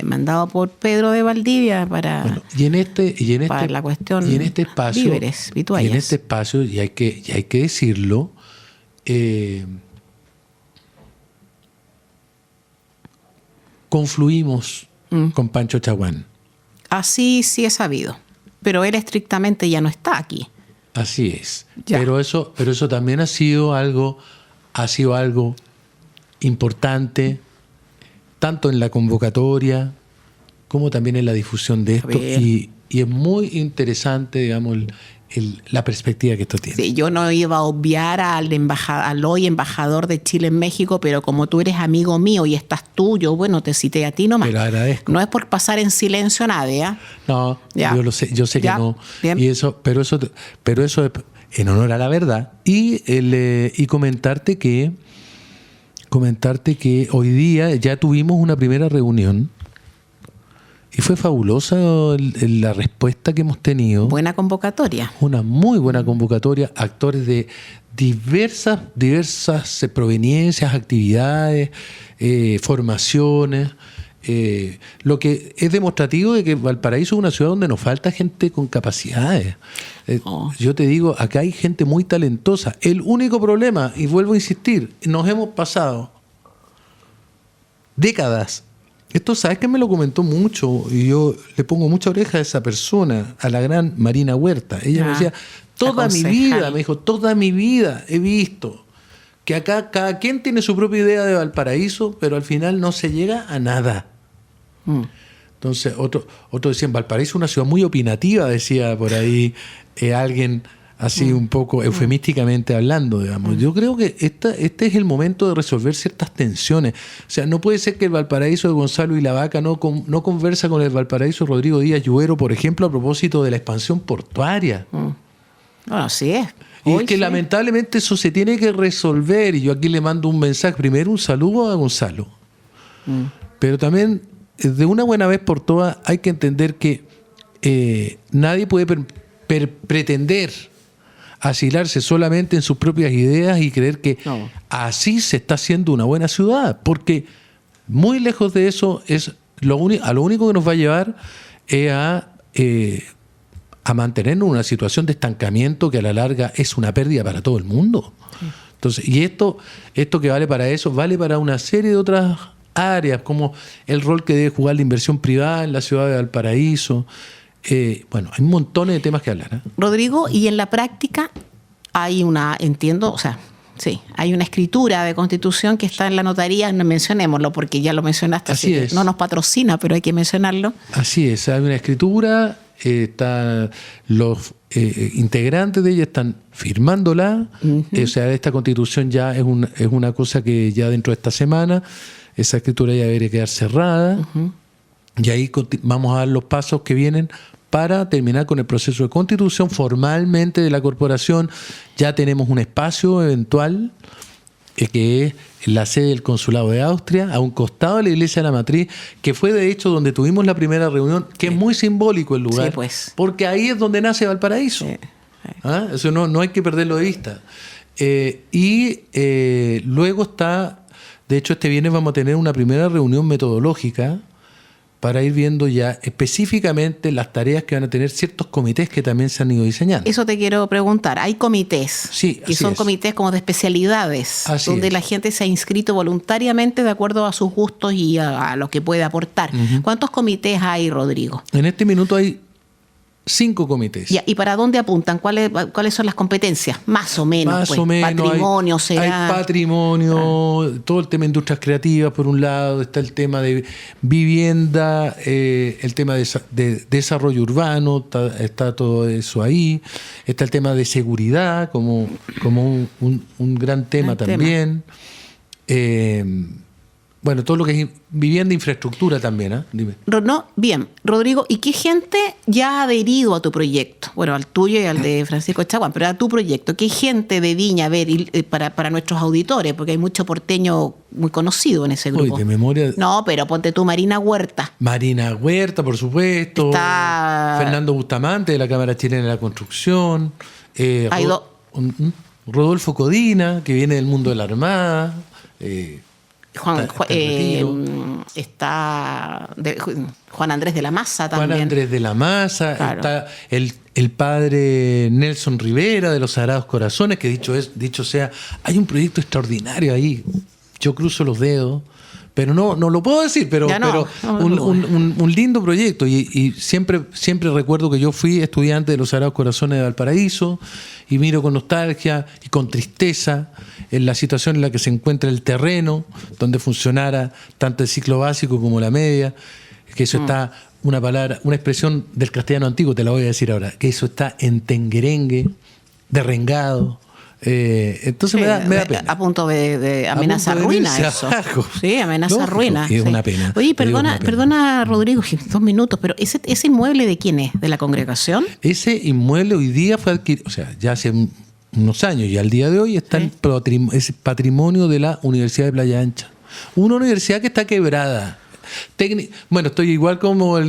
mandado por Pedro de Valdivia para, para la cuestión y en este espacio, víveres, vituallas. y en este espacio, y hay que decirlo, confluimos con Pancho Chaguán. Así sí he sabido. Pero él estrictamente ya no está aquí. Así es. Ya. Pero eso también ha sido algo importante, tanto en la convocatoria como también en la difusión de esto. Y es muy interesante, digamos, la perspectiva que esto tiene. Sí, yo no iba a obviar al hoy embajador de Chile en México, pero como tú eres amigo mío y estás tú, yo, bueno, te cité a ti nomás. Pero agradezco. No es por pasar en silencio a nadie, ¿eh? No, ya. yo sé ya. que no. Bien. Pero eso es en honor a la verdad. Y comentarte que hoy día ya tuvimos una primera reunión. Y fue fabulosa la respuesta que hemos tenido. Buena convocatoria. Una muy buena convocatoria. Actores de diversas proveniencias, actividades, formaciones. Lo que es demostrativo de que Valparaíso es una ciudad donde nos falta gente con capacidades. Yo te digo, acá hay gente muy talentosa. El único problema, y vuelvo a insistir, nos hemos pasado décadas. Esto, ¿sabes que me lo comentó mucho? Y yo le pongo mucha oreja a esa persona, a la gran Marina Huerta. Ella me decía, toda mi vida he visto que acá cada quien tiene su propia idea de Valparaíso, pero al final no se llega a nada. Entonces, otro decían, Valparaíso es una ciudad muy opinativa, decía por ahí alguien así un poco eufemísticamente hablando, digamos. Yo creo que este es el momento de resolver ciertas tensiones. O sea, no puede ser que el Valparaíso de Gonzalo y la Vaca no conversa con el Valparaíso de Rodrigo Díaz Lluero, por ejemplo, a propósito de la expansión portuaria. Bueno, así es. Y es que lamentablemente eso se tiene que resolver. Y yo aquí le mando un mensaje. Primero, un saludo a Gonzalo. Pero también, de una buena vez por todas, hay que entender que nadie puede pretender asilarse solamente en sus propias ideas y creer que así se está haciendo una buena ciudad. Porque muy lejos de eso es lo único que nos va a llevar es a mantenernos en una situación de estancamiento que a la larga es una pérdida para todo el mundo. Entonces, y esto que vale para eso, vale para una serie de otras áreas, como el rol que debe jugar la inversión privada en la ciudad de Valparaíso. Bueno, hay un montón de temas que hablar, ¿eh? Rodrigo, y en la práctica hay hay una escritura de constitución que está en la notaría, no mencionémoslo porque ya lo mencionaste, así es. No nos patrocina, pero hay que mencionarlo. Así es, hay una escritura, los integrantes de ella están firmándola, o sea, esta constitución ya es una cosa que ya dentro de esta semana, esa escritura ya debería quedar cerrada, y ahí vamos a dar los pasos que vienen para terminar con el proceso de constitución formalmente de la corporación. Ya tenemos un espacio eventual que es la sede del Consulado de Austria, a un costado de la Iglesia de la Matriz, que fue de hecho donde tuvimos la primera reunión, que es muy simbólico el lugar, porque ahí es donde nace Valparaíso. ¿Ah? Eso no hay que perderlo de vista. Luego está, de hecho este viernes vamos a tener una primera reunión metodológica para ir viendo ya específicamente las tareas que van a tener ciertos comités que también se han ido diseñando. Eso te quiero preguntar. Hay comités, que son comités como de especialidades, donde la gente se ha inscrito voluntariamente de acuerdo a sus gustos y a lo que puede aportar. ¿Cuántos comités hay, Rodrigo? En este minuto hay 5 comités. ¿Y para dónde apuntan? ¿Cuáles son las competencias? Más o menos. Patrimonio, hay patrimonio, todo el tema de industrias creativas, por un lado, está el tema de vivienda, el tema de desarrollo urbano, está todo eso ahí. Está el tema de seguridad como un gran tema también. Bueno, todo lo que es vivienda e infraestructura también, ¿eh? Dime. Bien, Rodrigo, ¿y qué gente ya ha adherido a tu proyecto? Bueno, al tuyo y al de Francisco Chaguán, pero a tu proyecto. ¿Qué gente de Viña, para nuestros auditores? Porque hay mucho porteño muy conocido en ese grupo. Uy, de memoria. No, pero ponte tú Marina Huerta. Marina Huerta, por supuesto. Está Fernando Bustamante, de la Cámara Chilena de la Construcción. Rodolfo Codina, que viene del mundo de la Armada. Está Juan Andrés de la Maza también. Juan Andrés de la Maza, claro. Está el padre Nelson Rivera de los Sagrados Corazones, que dicho sea, hay un proyecto extraordinario ahí. Yo cruzo los dedos, pero no lo puedo decir, pero un lindo proyecto. Y siempre recuerdo que yo fui estudiante de los Sagrados Corazones de Valparaíso y miro con nostalgia y con tristeza en la situación en la que se encuentra el terreno, donde funcionara tanto el ciclo básico como la media, que eso está, una expresión del castellano antiguo, te la voy a decir ahora, que eso está en tenguerengue, derrengado. Entonces me da pena. A punto de amenaza ruina eso. Sí, amenaza ruina. Es sí. una pena. Oye, perdona Rodrigo, 2 minutos, pero ¿ese inmueble de quién es? ¿De la congregación? Ese inmueble hoy día fue adquirido, o sea, ya hace unos años y al día de hoy está es patrimonio de la Universidad de Playa Ancha. Una universidad que está quebrada. Bueno, estoy igual como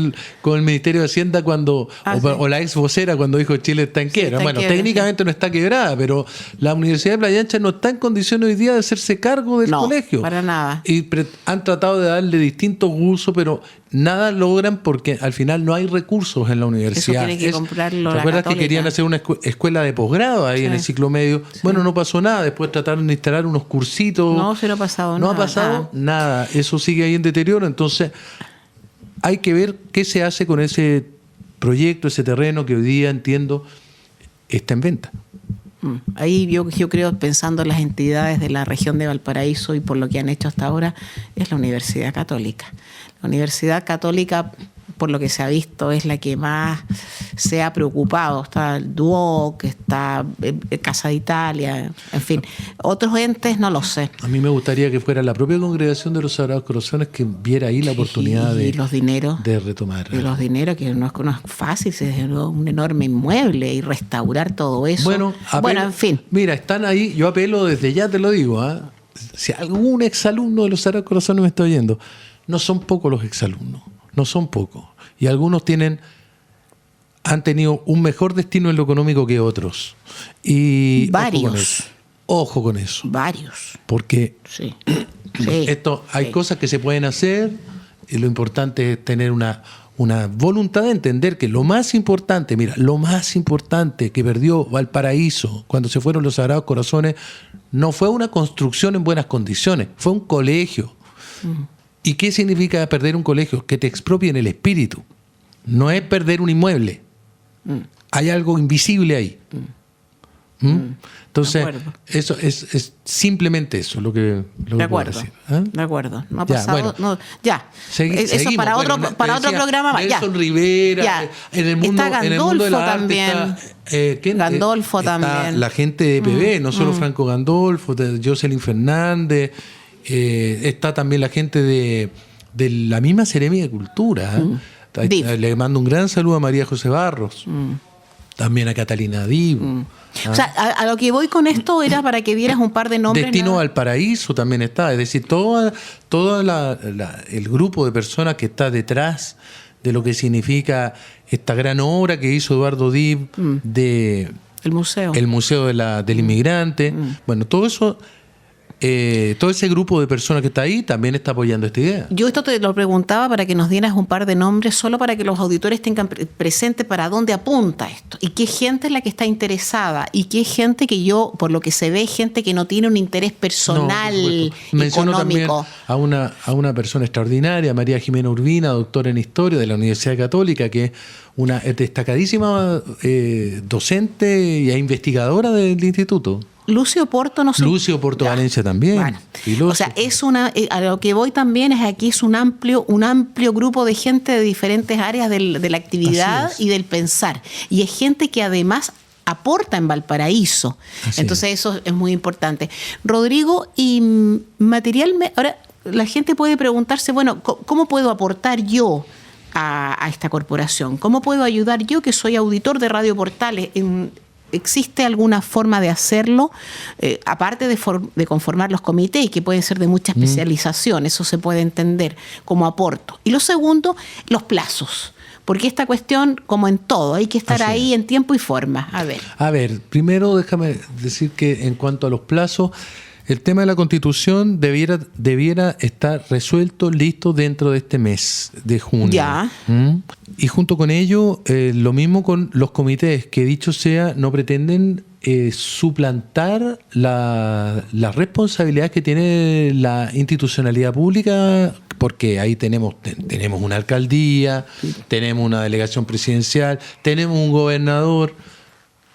con el Ministerio de Hacienda o la ex vocera cuando dijo Chile está en quiebra. Bueno, técnicamente no está quebrada, pero la Universidad de Playa Ancha no está en condiciones hoy día de hacerse cargo del colegio. Para nada. Y han tratado de darle distintos usos, pero nada logran porque al final no hay recursos en la universidad. Eso tiene que comprarlo. ¿Te acuerdas que querían hacer una escuela de posgrado ahí en el ciclo medio? Sí. Bueno, no pasó nada. Después trataron de instalar unos cursitos. No ha pasado nada. No ha pasado nada. Eso sigue ahí en deterioro. Entonces, hay que ver qué se hace con ese proyecto, ese terreno que hoy día, entiendo, está en venta. Ahí yo creo, pensando en las entidades de la región de Valparaíso y por lo que han hecho hasta ahora, es la Universidad Católica. La Universidad Católica, por lo que se ha visto, es la que más se ha preocupado. Está el DUOC, está Casa de Italia, en fin. Otros entes no lo sé. A mí me gustaría que fuera la propia congregación de los Sagrados Corazones que viera ahí la oportunidad de retomar. Y los dineros, que no es fácil, es un enorme inmueble y restaurar todo eso. Bueno, en fin. Mira, están ahí, yo apelo desde ya, te lo digo, si algún exalumno de los Sagrados Corazones me está oyendo, no son pocos los exalumnos. No son pocos. Y algunos han tenido un mejor destino en lo económico que otros. Y varios. Ojo con eso. Varios. Porque hay cosas que se pueden hacer y lo importante es tener una voluntad de entender que lo más importante que perdió Valparaíso cuando se fueron los Sagrados Corazones no fue una construcción en buenas condiciones, fue un colegio. ¿Y qué significa perder un colegio? Que te expropien el espíritu. No es perder un inmueble. Hay algo invisible ahí. Entonces, eso es simplemente eso lo que puedo decir. De acuerdo. No ha pasado. Eso para otro programa. Nelson Rivera. En el mundo de la también. arte Gandolfo también. La gente de PB, no solo Franco Gandolfo, Jocelyn Fernández. Está también la gente de la misma Seremia de Cultura. Le mando un gran saludo a María José Barros. También a Catalina Dib. O sea, a lo que voy con esto era para que dieras un par de nombres. Destino Valparaíso también está. Es decir, todo el grupo de personas que está detrás de lo que significa esta gran obra que hizo Eduardo Dib de el museo del inmigrante. Bueno, todo eso. Todo ese grupo de personas que está ahí también está apoyando esta idea. Yo esto te lo preguntaba para que nos dieras un par de nombres, solo para que los auditores tengan presente para dónde apunta esto y qué gente es la que está interesada y qué gente que por lo que se ve, gente que no tiene un interés personal, Menciono económico. También a una persona extraordinaria, María Jimena Urbina, doctora en Historia de la Universidad Católica, que es una destacadísima docente y investigadora del instituto. Lucio Porto, no sé. Lucio Porto Valencia también. Bueno, o sea, a lo que voy también es aquí es un amplio grupo de gente de diferentes áreas de la actividad y del pensar. Y es gente que además aporta en Valparaíso. Entonces eso es muy importante. Rodrigo, y materialmente, ahora la gente puede preguntarse, bueno, ¿cómo puedo aportar yo a esta corporación? ¿Cómo puedo ayudar yo, que soy auditor de Radio Portales? ¿Existe alguna forma de hacerlo? Aparte de conformar los comités, que pueden ser de mucha especialización, eso se puede entender como aporto. Y lo segundo, los plazos. Porque esta cuestión, como en todo, hay que estar ahí en tiempo y forma. A ver, primero déjame decir que en cuanto a los plazos, El tema de la Constitución debiera estar resuelto, listo dentro de este mes de junio. Ya. Y junto con ello, lo mismo con los comités, que dicho sea, no pretenden suplantar la responsabilidad que tiene la institucionalidad pública, porque ahí tenemos una alcaldía, tenemos una delegación presidencial, tenemos un gobernador.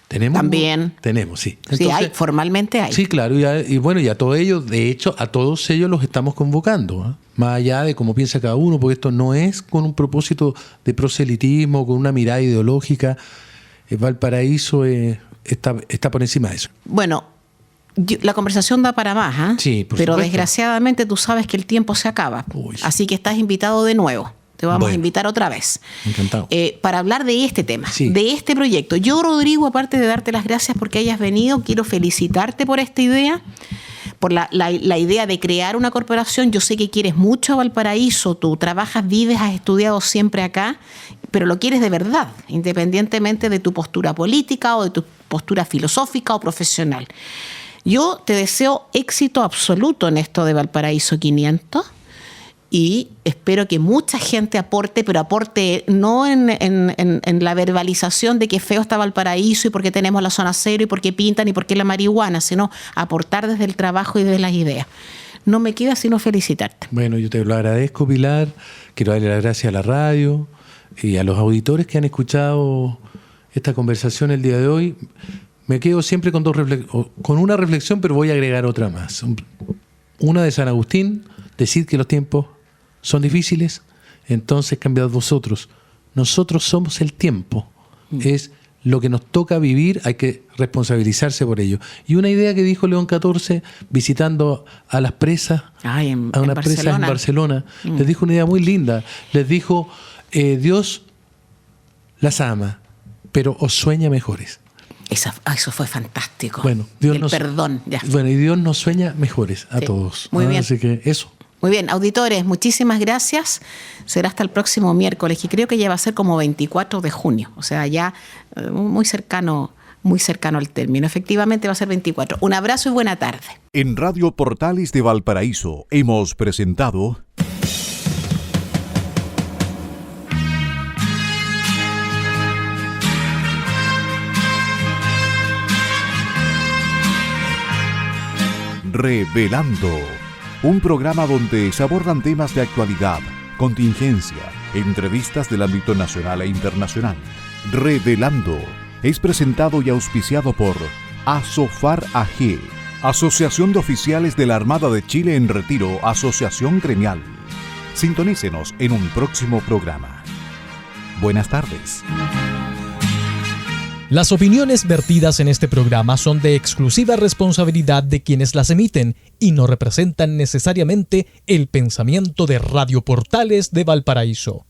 Tenemos, sí. Entonces, sí, formalmente hay. Sí, claro, y bueno, y a todos ellos, de hecho, a todos ellos los estamos convocando, ¿eh? Más allá de cómo piensa cada uno, porque esto no es con un propósito de proselitismo, con una mirada ideológica. Valparaíso está por encima de eso. Bueno, la conversación da para más, ¿eh? Sí, por pero supuesto. Desgraciadamente tú sabes que el tiempo se acaba. Uy. Así que estás invitado de nuevo. Te vamos a invitar otra vez. Encantado. Para hablar de este tema, sí, de este proyecto. Yo, Rodrigo, aparte de darte las gracias porque hayas venido, quiero felicitarte por esta idea, por la idea de crear una corporación. Yo sé que quieres mucho a Valparaíso, tú trabajas, vives, has estudiado siempre acá, pero lo quieres de verdad, independientemente de tu postura política o de tu postura filosófica o profesional. Yo te deseo éxito absoluto en esto de Valparaíso 500. Y espero que mucha gente aporte, pero aporte no en la verbalización de que feo está Valparaíso y por qué tenemos la zona cero y por qué pintan y por qué la marihuana, sino aportar desde el trabajo y desde las ideas. No me queda sino felicitarte. Bueno, yo te lo agradezco, Pilar. Quiero darle las gracias a la radio y a los auditores que han escuchado esta conversación el día de hoy. Me quedo siempre con una reflexión, pero voy a agregar otra más. Una de San Agustín, decir que los tiempos son difíciles, entonces cambiad vosotros. Nosotros somos el tiempo. Es lo que nos toca vivir, hay que responsabilizarse por ello. Y una idea que dijo León XIV visitando a las presas, a unas presas en Barcelona, les dijo una idea muy linda. Les dijo, Dios las ama, pero os sueña mejores. Eso fue fantástico. Bueno, perdón. Ya. Bueno, y Dios nos sueña mejores a todos. Muy bien. Así que eso. Muy bien, auditores, muchísimas gracias. Será hasta el próximo miércoles, y creo que ya va a ser como 24 de junio, o sea, ya muy cercano al término. Efectivamente va a ser 24. Un abrazo y buena tarde. En Radio Portales de Valparaíso hemos presentado Revelando, un programa donde se abordan temas de actualidad, contingencia, entrevistas del ámbito nacional e internacional. Revelando es presentado y auspiciado por Asofar AG, Asociación de Oficiales de la Armada de Chile en Retiro, Asociación Gremial. Sintonícenos en un próximo programa. Buenas tardes. Las opiniones vertidas en este programa son de exclusiva responsabilidad de quienes las emiten y no representan necesariamente el pensamiento de Radio Portales de Valparaíso.